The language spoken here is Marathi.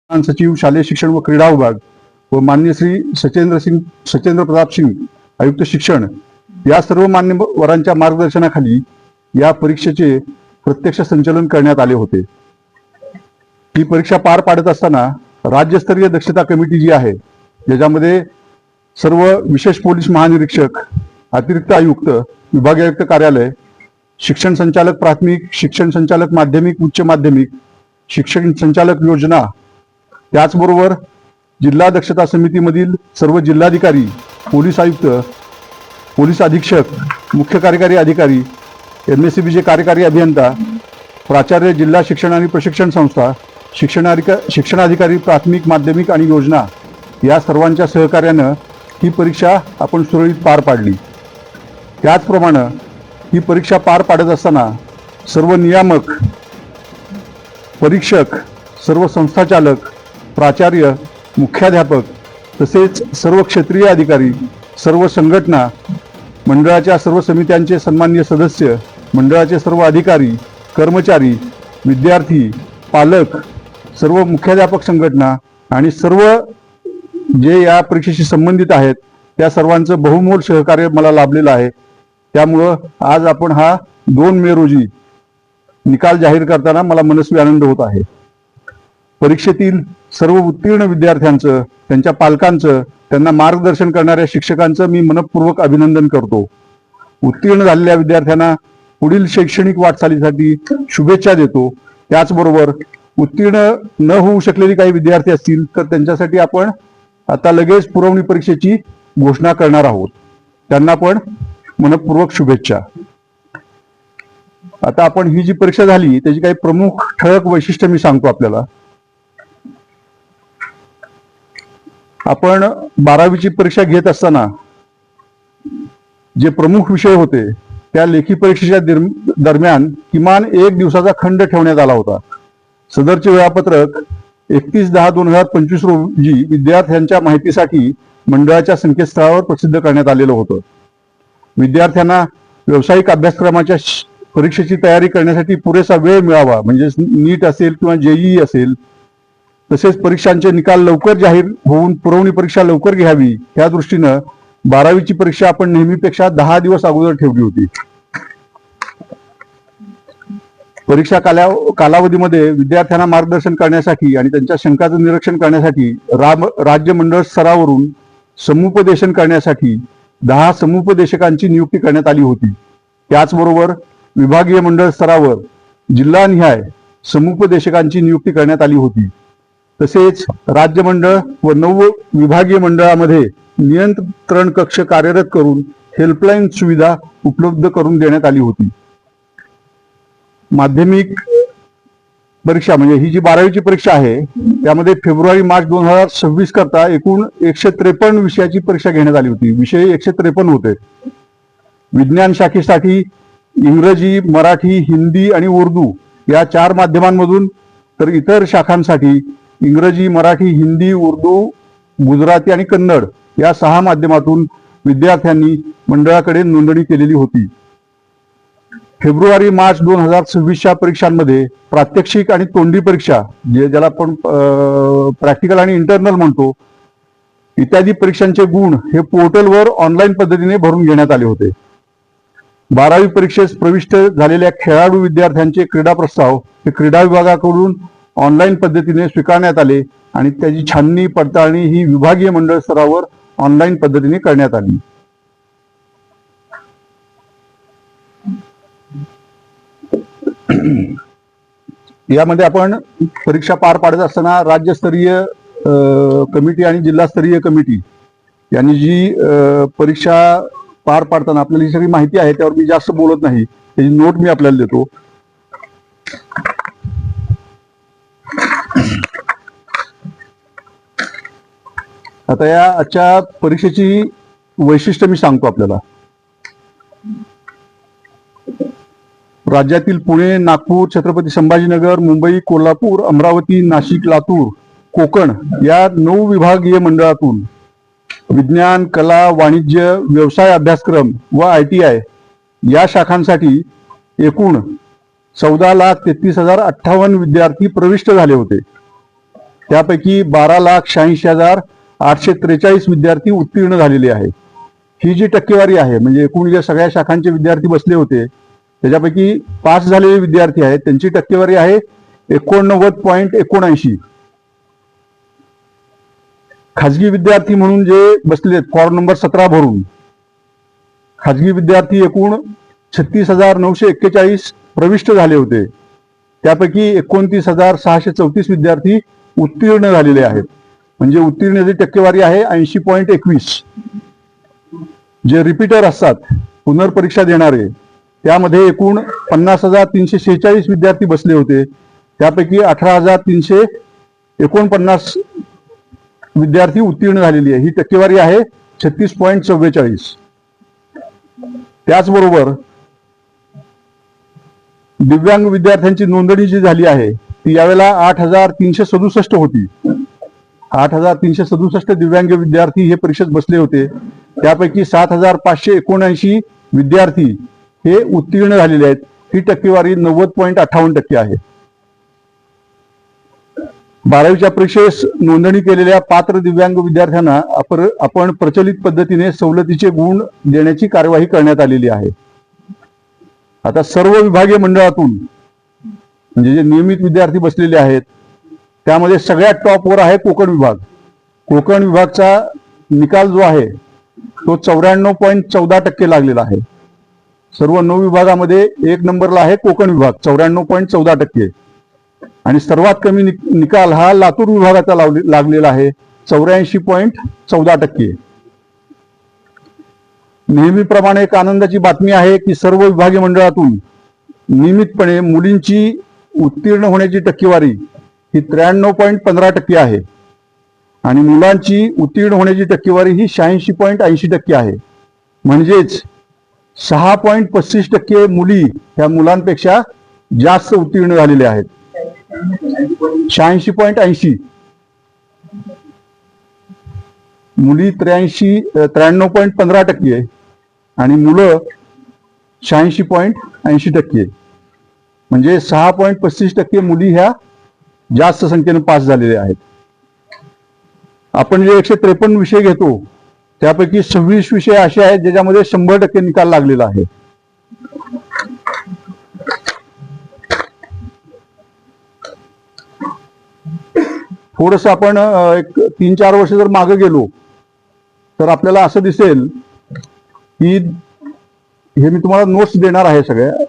प्रधान सचिव शालेय शिक्षण व क्रीडा विभाग व माननीय श्री सचेंद्र प्रताप सिंग आयुक्त शिक्षण या सर्व मान्यवरांच्या मार्गदर्शनाखाली या परीक्षेचे प्रत्यक्ष संचालन करण्यात आले होते। ही परीक्षा पार पाडत असताना राज्यस्तरीय दक्षता कमिटी जी आहे, ज्याच्यामध्ये सर्व विशेष पोलीस महानिरीक्षक, अतिरिक्त आयुक्त, विभागीय आयुक्त कार्यालय, शिक्षण संचालक प्राथमिक, शिक्षण संचालक माध्यमिक, उच्च माध्यमिक, शिक्षण संचालक योजना, त्याचबरोबर जिल्हा दक्षता समितीमधील सर्व जिल्हाधिकारी, पोलीस आयुक्त, पोलीस अधीक्षक, मुख्य कार्यकारी अधिकारी, MSCBचे कार्यकारी अभियंता, प्राचार्य, जिल्हा शिक्षण आणि प्रशिक्षण संस्था, शिक्षणाधिकारी प्राथमिक, माध्यमिक आणि योजना या सर्वांच्या सहकार्यानं ही परीक्षा आपण सुरळीत पार पाडली। त्याचप्रमाणे ही परीक्षा पार पाडत असताना सर्व नियामक, परीक्षक, सर्व संस्थाचालक, प्राचार्य, मुख्याध्यापक तसेच सर्व क्षेत्रीय अधिकारी, सर्व संघटना, मंडळाच्या सर्व समित्यांचे सन्माननीय सदस्य, मंडळाचे सर्व अधिकारी, कर्मचारी, विद्यार्थी, पालक, सर्व मुख्याध्यापक संघटना आणि सर्व जे या परीक्षेशी संबंधित आहेत त्या सर्वांचं बहुमोल सहकार्य मला लाभलेलं आहे। त्यामुळं आज आपण हा 2 मे रोजी निकाल जाहीर करताना मला मनस्वी आनंद होत आहे। परीक्षेतील सर्व उत्तीर्ण विद्यार्थ्यांचं, त्यांच्या पालकांचं, त्यांना मार्गदर्शन करणाऱ्या शिक्षकांचं मी मनपूर्वक अभिनंदन करतो। उत्तीर्ण झालेल्या विद्यार्थ्यांना पुढील शैक्षणिक वाटचालीसाठी शुभेच्छा देतो। त्याचबरोबर उत्तीर्ण न होऊ शकलेले काही विद्यार्थी असतील तर त्यांच्यासाठी आपण आता लगेच पुरवणी परीक्षेची घोषणा करणार आहोत, त्यांना पण मनपूर्वक शुभेच्छा। आता आपण ही जी परीक्षा झाली त्याची काही प्रमुख ठळक वैशिष्ट्य मी सांगतो आपल्याला। आपण 12वीची परीक्षा घेत असताना जे प्रमुख विषय होते त्या लेखी परीक्षेच्या दरम्यान किमान 1 दिवसाचा खंड ठेवण्यात आला होता। सदरचे वेळापत्रक 31/10/2025 रोजी विद्यार्थ्यांच्या माहितीसाठी मंडळाच्या संकेतस्थळावर प्रसिद्ध करण्यात आलेलं होतं। विद्यार्थ्यांना व्यावसायिक अभ्यासक्रमाच्या परीक्षेची तयारी करण्यासाठी पुरेसा वेळ मिळावा, म्हणजे नीट असेल किंवा JEE असेल, तसेच परीक्षांचे निकाल लवकर जाहीर होऊन पुरवणी परीक्षा लवकर घ्यावी या दृष्टीनं 12वीची परीक्षा आपण नेहमीपेक्षा 10 दिवस अगोदर ठेवली होती। परीक्षा कालावधीमध्ये विद्यार्थ्यांना मार्गदर्शन करण्यासाठी आणि त्यांच्या शंकांचं निरीक्षण करण्यासाठी राज्य मंडळ स्तरावरून समुपदेशन करण्यासाठी 10 समुपदेशकांची नियुक्ती करण्यात आली होती। त्याचबरोबर विभागीय मंडळ स्तरावर जिल्हानिहाय समुपदेशकांची नियुक्ती करण्यात आली होती। तसेच राज्य मंडळ व 9 विभागीय मंडळामध्ये नियंत्रण कक्ष कार्यरत करून हेल्पलाईन सुविधा उपलब्ध करून देण्यात आली होती। माध्यमिक परीक्षा म्हणजे ही जी 12वीची परीक्षा आहे त्यामध्ये फेब्रुवारी-मार्च 2026 करता एकूण 153 विषयाची परीक्षा घेण्यात आली होती। विषय 153 होते। विज्ञान शाखेसाठी इंग्रजी, मराठी, हिंदी आणि उर्दू या 4 माध्यमांमधून, तर इतर शाखांसाठी इंग्रजी, मराठी, हिंदी, उर्दू, गुजराती आणि कन्नड या 6 माध्यमातून विद्यार्थ्यांनी मंडळाकडे नोंदणी केलेली होती। फेब्रुवारी-मार्च 2026च्या परीक्षांमध्ये प्रात्यक्षिक आणि तोंडी परीक्षा, ज्याला आपण प्रॅक्टिकल आणि इंटरनल म्हणतो, इत्यादी परीक्षांचे गुण हे पोर्टलवर ऑनलाईन पद्धतीने भरून घेण्यात आले होते। 12वी परीक्षेस प्रविष्ट झालेल्या खेळाडू विद्यार्थ्यांचे क्रीडा प्रस्ताव हे क्रीडा विभागाकडून ऑनलाईन पद्धतीने स्वीकारण्यात आले आणि त्याची छाननी पडताळणी ही विभागीय मंडळ स्तरावर ऑनलाईन पद्धतीने करण्यात आली। यामध्ये आपण परीक्षा पार पाडत असताना राज्यस्तरीय कमिटी आणि जिल्हास्तरीय कमिटी यांनी जी परीक्षा पार पाडताना आपल्याला ही सगळी माहिती आहे, त्यावर मी जास्त बोलत नाही, त्याची नोट मी आपल्याला देतो। आता या आजच्या परीक्षेची वैशिष्ट्य मी सांगतो आपल्याला। राज्यातील पुणे, नागपूर, छत्रपती संभाजीनगर, मुंबई, कोल्हापूर, अमरावती, नाशिक, लातूर, कोकण या 9 विभागीय मंडळातून विज्ञान, कला, वाणिज्य, व्यवसाय अभ्यासक्रम व ITI या शाखांसाठी एकूण 14,33,058 विद्यार्थी प्रविष्ट झाले होते। त्यापैकी 12,86,843 विद्यार्थी उत्तीर्ण झालेले आहेत. ही जी टक्केवारी आहे म्हणजे एकूण जे सगळ्या शाखांचे विद्यार्थी बसले होते त्याच्यापैकी पास झालेले विद्यार्थी आहेत त्यांची टक्केवारी आहे 89.79. खाजगी विद्यार्थी म्हणून जे बसलेत फॉर्म नंबर 17 भरून खाजगी विद्यार्थी एकूण 36,941 प्रविष्ट झाले होते. त्यापैकी 29,634 विद्यार्थी उत्तीर्ण झालेले आहेत. म्हणजे उत्तीर्णाची टक्केवारी आहे 80.21. जे रिपीटर असतात पुनर्परीक्षा देणारे त्यामध्ये एकूण 50,346 विद्यार्थी बसले होते. त्यापैकी 18,349 विद्यार्थी उत्तीर्ण झालेली आहे. ही टक्केवारी आहे 36.44. त्याचबरोबर दिव्यांग विद्यार्थ्यांची नोंदणी जी झाली आहे ती यावेळेला 8,367 होती. 8,367 दिव्यांग विद्यार्थी हे परीक्षेत बसले होते. त्यापैकी 7,579 विद्यार्थी हे उत्तीर्ण झालेले आहेत. ही टक्केवारी 90.58% आहे. 12वीच्या परीक्षेस नोंदणी केलेल्या पात्र दिव्यांग विद्यार्थ्यांना आपण प्रचलित पद्धतीने सवलतीचे गुण देण्याची कार्यवाही करण्यात आलेली आहे. आता सर्व विभागीय मंडळातून म्हणजे जे नियमित विद्यार्थी बसलेले आहेत त्यामध्ये सगळ्यात टॉपवर आहे कोकण विभाग. कोकण विभागचा निकाल जो आहे तो 94.14% लागलेला आहे. सर्व 9 विभागामध्ये 1 नंबरला आहे कोकण विभाग 94.14%. आणि सर्वात कमी निकाल हा लातूर विभागाचा लागलेला आहे 84.14%. नेहमीप्रमाणे एक आनंदाची बातमी आहे की सर्व विभागीय मंडळातून नियमितपणे मुलींची उत्तीर्ण होण्याची टक्केवारी ही 93.15% आहे आणि मुलांची उत्तीर्ण होण्याची टक्केवारी ही 86.80% आहे. म्हणजेच 6.35% मुली ह्या मुलांपेक्षा जास्त उत्तीर्ण झालेले आहेत. 86.80 मुली 93.15% आणि मुलं 86.80%. म्हणजे 6.35% मुली ह्या जास्त संख्येने पास झालेल्या आहेत. आपण जे 153 विषय घेतो त्यापैकी 26 विषय असे आहेत ज्याच्यामध्ये 100% निकाल लागलेला आहे. थोडस आपण एक 3-4 वर्ष जर मागे गेलो तर आपल्याला असं दिसेल की हे मी तुम्हाला नोट्स देणार आहे सगळ्या